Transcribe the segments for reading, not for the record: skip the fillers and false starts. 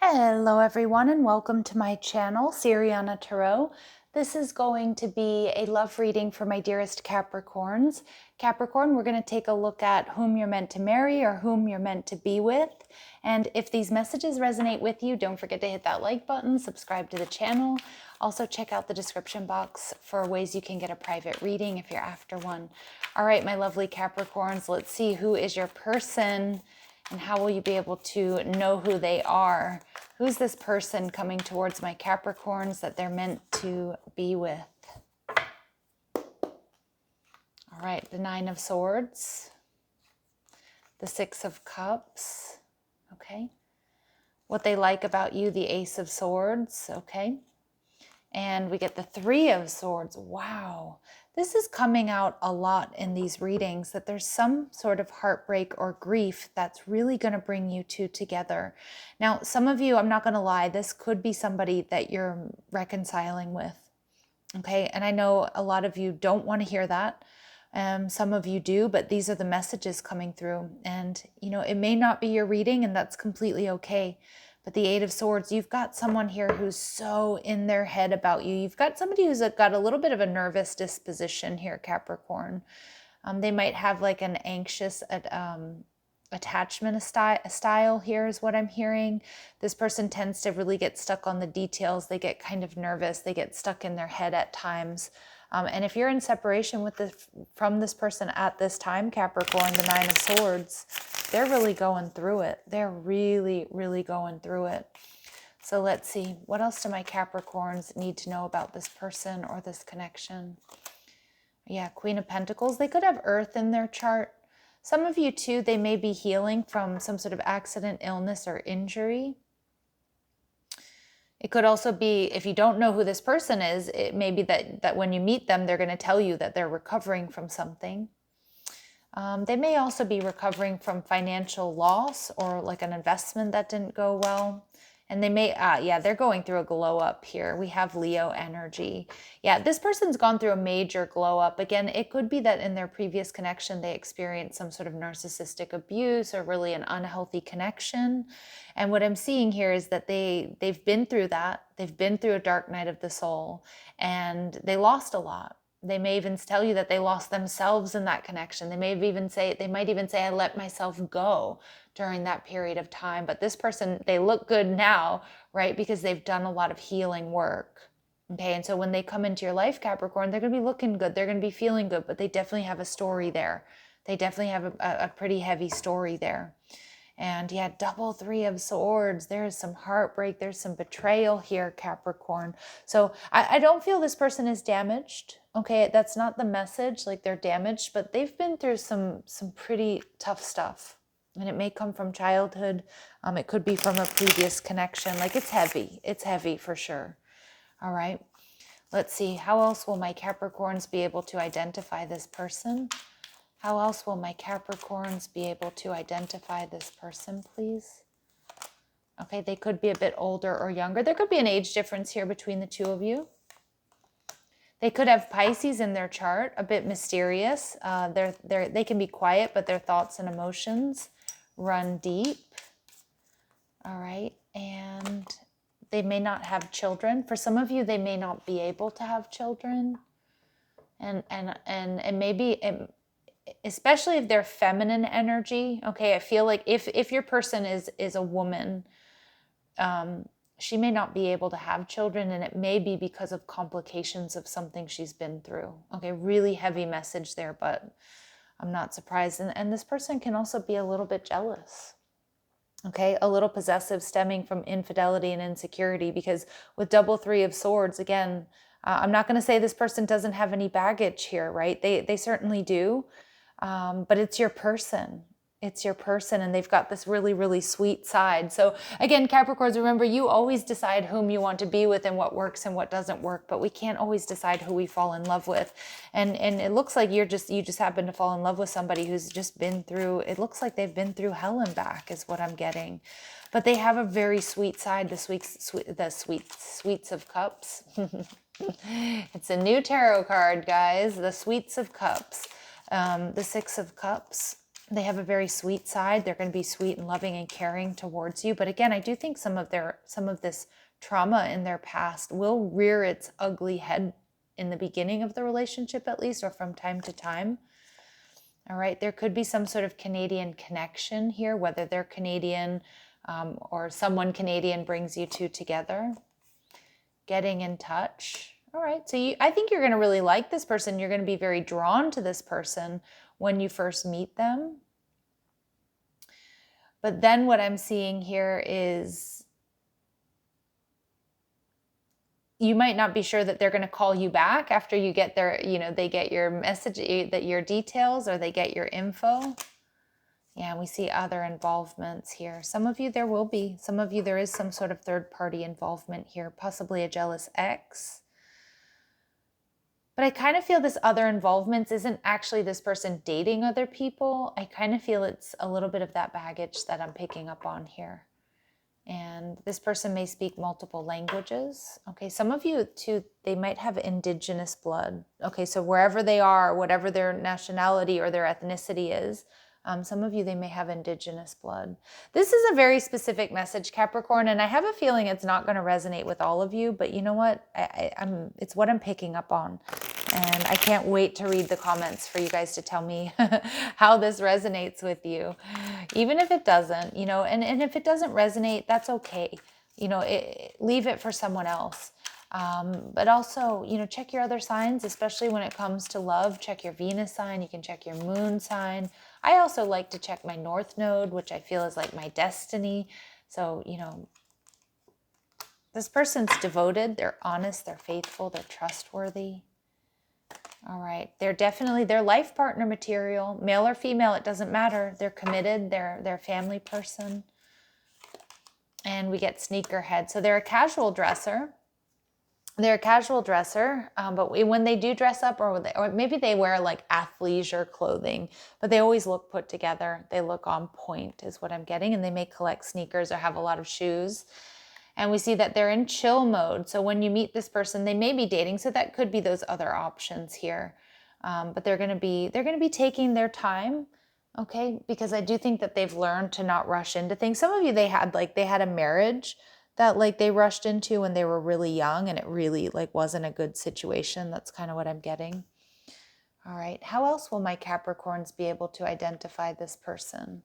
Hello everyone and welcome to my channel, Siriana Tarot. This is going to be a love reading for my dearest Capricorns. Capricorn, we're going to take a look at whom you're meant to marry or whom you're meant to be with. And if these messages resonate with you, don't forget to hit that like button, subscribe to the channel. Also check out the description box for ways you can get a private reading if you're after one. All right, my lovely Capricorns, let's see who is your person. And how will you be able to know who they are? Who's this person coming towards my Capricorns that they're meant to be with? All right, the Nine of Swords, the Six of Cups, okay. What they like about you, the Ace of Swords, okay. And we get the Three of Swords. Wow. This is coming out a lot in these readings, that there's some sort of heartbreak or grief that's really going to bring you two together. Now, some of you, I'm not going to lie, this could be somebody that you're reconciling with. Okay. And I know a lot of you don't want to hear that. Some of you do, but these are the messages coming through. And, you know, it may not be your reading, and that's completely okay. But the Eight of Swords, you've got someone here who's so in their head about you. You've got somebody who's got a little bit of a nervous disposition here, Capricorn. They might have like an anxious attachment style here is what I'm hearing. This person tends to really get stuck on the details. They get kind of nervous. They get stuck in their head at times. And if you're in separation from this person at this time, Capricorn, the Nine of Swords, they're really going through it. They're really, really going through it. So let's see. What else do my Capricorns need to know about this person or this connection? Yeah, Queen of Pentacles. They could have Earth in their chart. Some of you too, they may be healing from some sort of accident, illness, or injury. It could also be, if you don't know who this person is, it may be that when you meet them, they're going to tell you that they're recovering from something. They may also be recovering from financial loss or like an investment that didn't go well. And they may, yeah, they're going through a glow up here. We have Leo energy. Yeah, this person's gone through a major glow up. Again, it could be that in their previous connection, they experienced some sort of narcissistic abuse or really an unhealthy connection. And what I'm seeing here is that they've been through that. They've been through a dark night of the soul, and they lost a lot. They may even tell you that they lost themselves in that connection. They might even say, I let myself go during that period of time. But this person, they look good now, right? Because they've done a lot of healing work. Okay. And so when they come into your life, Capricorn, they're going to be looking good. They're going to be feeling good, but they definitely have a story there. They definitely have a pretty heavy story there. And yeah, double Three of Swords. There's some heartbreak. There's some betrayal here, Capricorn. So I don't feel this person is damaged. Okay, that's not the message, like they're damaged, but they've been through some pretty tough stuff. And it may come from childhood. It could be from a previous connection. Like it's heavy. It's heavy for sure. All right. Let's see. How else will my Capricorns be able to identify this person? How else will my Capricorns be able to identify this person, please? Okay, they could be a bit older or younger. There could be an age difference here between the two of you. They could have Pisces in their chart, a bit mysterious. They can be quiet, but their thoughts and emotions run deep. All right, and they may not have children. For some of you, they may not be able to have children. And maybe... especially if they're feminine energy. Okay, I feel like if your person is a woman, she may not be able to have children, and it may be because of complications of something she's been through. Okay, really heavy message there, but I'm not surprised. And this person can also be a little bit jealous. Okay, a little possessive, stemming from infidelity and insecurity, because with double Three of Swords, again, I'm not going to say this person doesn't have any baggage here, right? They certainly do. But it's your person. It's your person, and they've got this really, really sweet side. So again, Capricorns, remember, you always decide whom you want to be with and what works and what doesn't work, but we can't always decide who we fall in love with. And it looks like you just happen to fall in love with somebody who's just been through, it looks like they've been through hell and back is what I'm getting. But they have a very sweet side, the sweets of cups. It's a new tarot card, guys, the Sweets of Cups. The Six of Cups. They have a very sweet side. They're going to be sweet and loving and caring towards you. But again, I do think some of this trauma in their past will rear its ugly head in the beginning of the relationship, at least, or from time to time. All right. There could be some sort of Canadian connection here, whether they're Canadian or someone Canadian brings you two together. Getting in touch. All right. So I think you're going to really like this person. You're going to be very drawn to this person when you first meet them. But then what I'm seeing here is you might not be sure that they're going to call you back after you get their, they get your message, that your details, or they get your info. Yeah, we see other involvements here. Some of you, there will be. Some of you, there is some sort of third-party involvement here, possibly a jealous ex. But I kind of feel this other involvement isn't actually this person dating other people. I kind of feel it's a little bit of that baggage that I'm picking up on here. And this person may speak multiple languages. Okay, some of you too, they might have indigenous blood. Okay, so wherever they are, whatever their nationality or their ethnicity is, some of you, they may have indigenous blood. This is a very specific message, Capricorn, and I have a feeling it's not going to resonate with all of you, but you know what? It's what I'm picking up on. And I can't wait to read the comments for you guys to tell me how this resonates with you. Even if it doesn't, and if it doesn't resonate, that's okay. Leave it for someone else. But also, check your other signs, especially when it comes to love. Check your Venus sign. You can check your moon sign. I also like to check my North Node, which I feel is like my destiny. So, this person's devoted. They're honest. They're faithful. They're trustworthy. All right. They're life partner material, male or female. It doesn't matter. They're committed. They're a family person. And we get sneakerhead. So they're a casual dresser. But when they do dress up, or maybe they wear like athleisure clothing, but they always look put together. They look on point is what I'm getting. And they may collect sneakers or have a lot of shoes. And we see that they're in chill mode. So when you meet this person, they may be dating. So that could be those other options here. But they're going to be taking their time. Okay. Because I do think that they've learned to not rush into things. Some of you, they had a marriage that they rushed into when they were really young, and it really wasn't a good situation. That's kind of what I'm getting. All right. How else will my Capricorns be able to identify this person?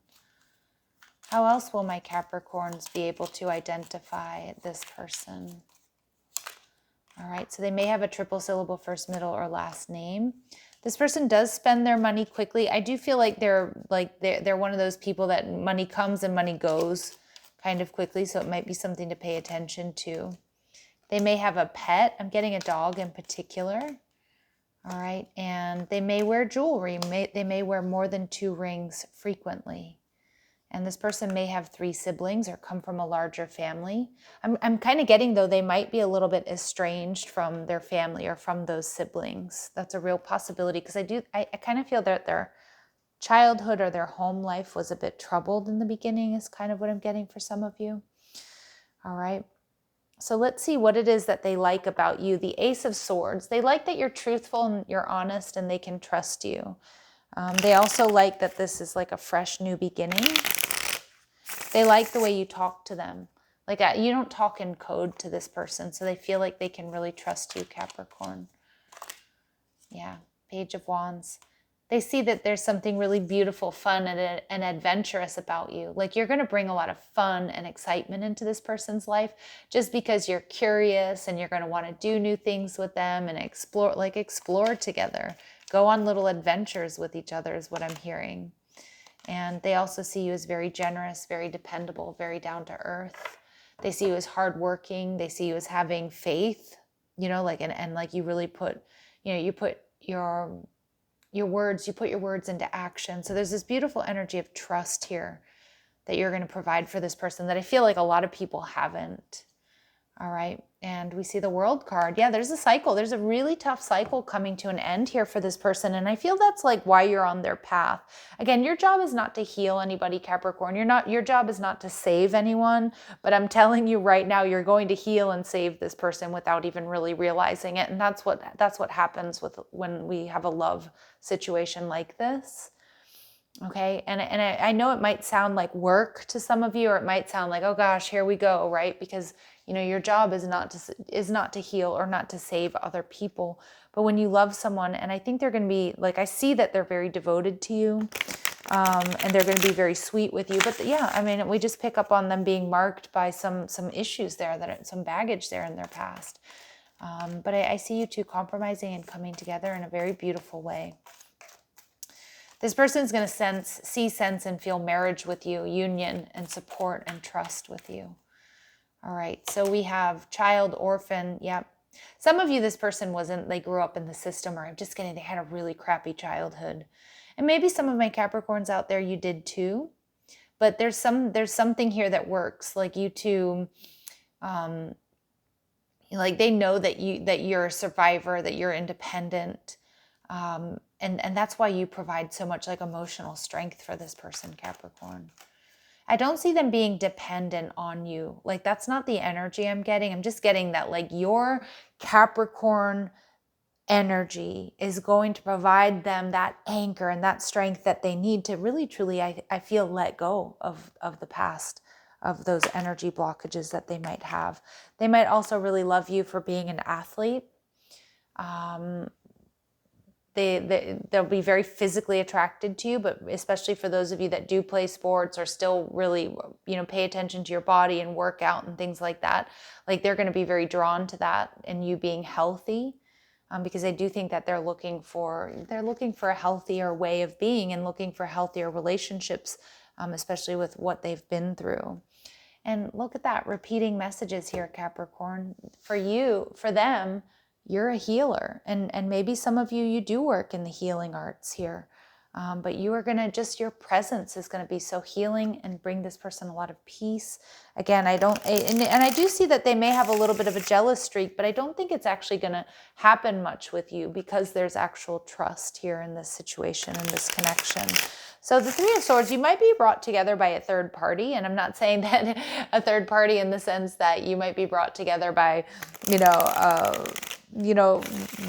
How else will my Capricorns be able to identify this person? All right. So they may have a triple syllable first, middle, or last name. This person does spend their money quickly. I do feel like they're one of those people that money comes and money goes kind of quickly, so it might be something to pay attention to. They may have a pet. I'm getting a dog in particular. All right, and they may wear jewelry. They may wear more than 2 rings frequently. And this person may have 3 siblings or come from a larger family. I'm kind of getting, though, they might be a little bit estranged from their family or from those siblings. That's a real possibility, because I kind of feel that their childhood or their home life was a bit troubled in the beginning is kind of what I'm getting for some of you. All right. So let's see what it is that they like about you. The Ace of Swords. They like that you're truthful and you're honest and they can trust you. They also like that this is like a fresh new beginning. They like the way you talk to them. You don't talk in code to this person, so they feel like they can really trust you, Capricorn. Yeah, Page of Wands. They see that there's something really beautiful, fun, and adventurous about you. You're going to bring a lot of fun and excitement into this person's life just because you're curious and you're going to want to do new things with them and explore together. Go on little adventures with each other is what I'm hearing. And they also see you as very generous, very dependable, very down to earth. They see you as hardworking. They see you as having faith, and you really put, you put your words into action. So there's this beautiful energy of trust here that you're going to provide for this person that I feel like a lot of people haven't. All right. And we see the World card. Yeah, there's a cycle. There's a really tough cycle coming to an end here for this person. And I feel that's why you're on their path. Again, your job is not to heal anybody, Capricorn. Your job is not to save anyone, but I'm telling you right now, you're going to heal and save this person without even really realizing it. And that's what happens when we have a love situation like this. Okay. And I know it might sound like work to some of you, or it might sound like, oh gosh, here we go. Right. Because, you know, your job is not to heal or not to save other people. But when you love someone, and I think they're going to be like, I see that they're very devoted to you, and they're going to be very sweet with you. But yeah, I mean, we just pick up on them being marked by some issues there, some baggage there in their past. But I see you two compromising and coming together in a very beautiful way. This person is going to see, sense, and feel marriage with you, union and support and trust with you. All right, so we have child, orphan. Yep. Some of you, this person they grew up in the system, or I'm just kidding, they had a really crappy childhood. And maybe some of my Capricorns out there, you did too. But there's something here that works. Like you two, like they know that you're a survivor, that you're independent. And that's why you provide so much like emotional strength for this person, Capricorn. I don't see them being dependent on you. Like that's not the energy I'm getting. I'm just getting that like your Capricorn energy is going to provide them that anchor and that strength that they need to really, truly, I feel, let go of the past, of those energy blockages that they might have. They might also really love you for being an athlete. They'll be very physically attracted to you, but especially for those of you that do play sports or still really, pay attention to your body and work out and things like that, like they're going to be very drawn to that and you being healthy, because I do think that they're looking for a healthier way of being and looking for healthier relationships, especially with what they've been through. And look at that, repeating messages here, Capricorn. For them, you're a healer. And maybe some of you do work in the healing arts here. But you are going to your presence is going to be so healing and bring this person a lot of peace. Again, I do see that they may have a little bit of a jealous streak, but I don't think it's actually going to happen much with you because there's actual trust here in this situation and this connection. So the Three of Swords, you might be brought together by a third party. And I'm not saying that a third party in the sense that you might be brought together by,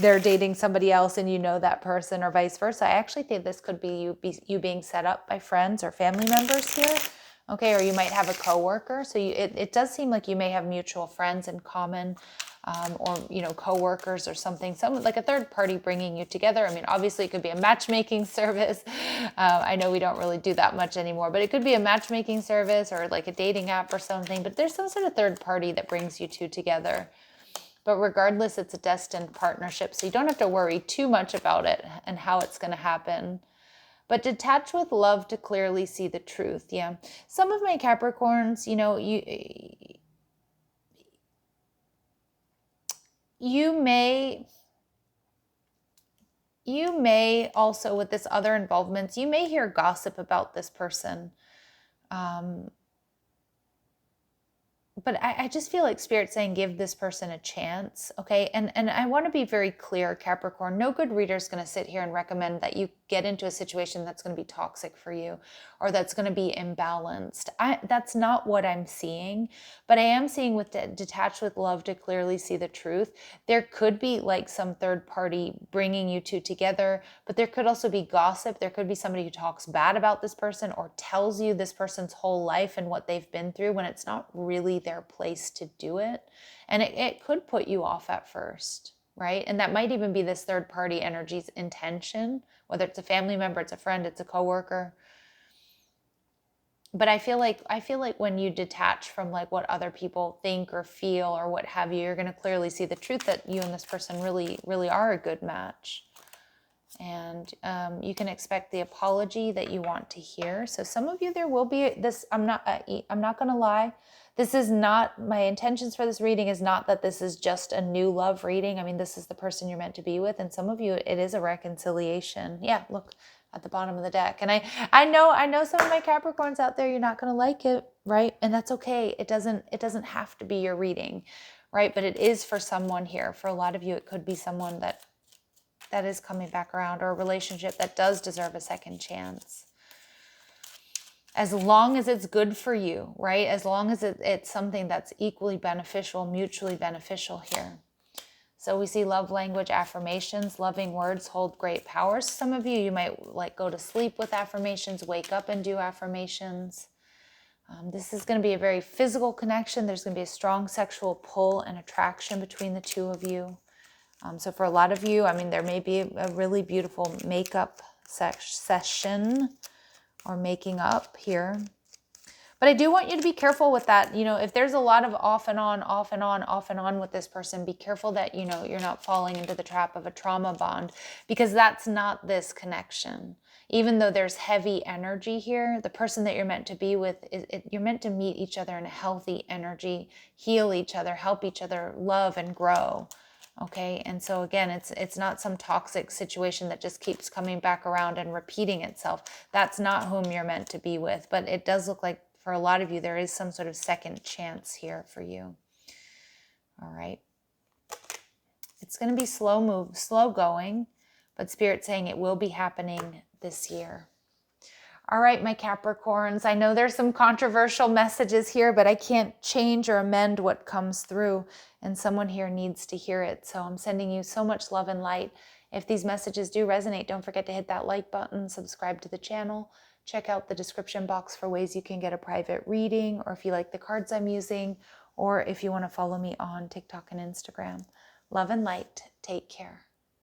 they're dating somebody else and that person, or vice versa. I actually think this could be you being set up by friends or family members here. Okay, or you might have a coworker. So it does seem like you may have mutual friends in common, or coworkers or something. Some like a third party bringing you together. I mean, obviously it could be a matchmaking service. I know we don't really do that much anymore, but it could be a matchmaking service or like a dating app or something. But there's some sort of third party that brings you two together. But regardless, it's a destined partnership, so you don't have to worry too much about it and how it's going to happen. But detach with love to clearly see the truth. Yeah. Some of my Capricorns, you may also, with this other involvements, you may hear gossip about this person. But I just feel like Spirit saying, give this person a chance, okay? And I want to be very clear, Capricorn. No good reader is going to sit here and recommend that you get into a situation that's going to be toxic for you or that's going to be imbalanced. That's not what I'm seeing. But I am seeing with detach with love to clearly see the truth. There could be like some third party bringing you two together, but there could also be gossip. There could be somebody who talks bad about this person or tells you this person's whole life and what they've been through when it's not really their place to do it. And it could put you off at first, right? And that might even be this third party energy's intention, whether it's a family member, it's a friend, it's a coworker. But I feel like when you detach from like what other people think or feel or what have you, you're going to clearly see the truth that you and this person really, really are a good match. And you can expect the apology that you want to hear. So some of you, there will be this, I'm not going to lie. This is not, my intentions for this reading is not that this is just a new love reading. I mean, this is the person you're meant to be with. And some of you, it is a reconciliation. Yeah, look at the bottom of the deck. And I know some of my Capricorns out there, you're not going to like it, right? And that's okay. It doesn't have to be your reading, right? But it is for someone here. For a lot of you, it could be someone that is coming back around, or a relationship that does deserve a second chance. As long as it's good for you, right? As long as it's something that's equally beneficial, mutually beneficial here. So we see love language affirmations, loving words hold great power. Some of you might like go to sleep with affirmations, wake up and do affirmations. This is going to be a very physical connection. There's going to be a strong sexual pull and attraction between the two of you. So for a lot of you, I mean, there may be a really beautiful makeup session or making up here. But I do want you to be careful with that. You know, if there's a lot of off and on, off and on, off and on with this person, be careful that, you know, you're not falling into the trap of a trauma bond, because that's not this connection. Even though there's heavy energy here, the person that you're meant to be with, you're meant to meet each other in a healthy energy, heal each other, help each other, love and grow. Okay, and so again, it's not some toxic situation that just keeps coming back around and repeating itself. That's not whom you're meant to be with, but it does look like for a lot of you, there is some sort of second chance here for you. All right. It's going to be slow move, slow going, but Spirit's saying it will be happening this year. All right, my Capricorns, I know there's some controversial messages here, but I can't change or amend what comes through, and someone here needs to hear it. So I'm sending you so much love and light. If these messages do resonate, don't forget to hit that like button, subscribe to the channel. Check out the description box for ways you can get a private reading, or if you like the cards I'm using, or if you want to follow me on TikTok and Instagram. Love and light. Take care.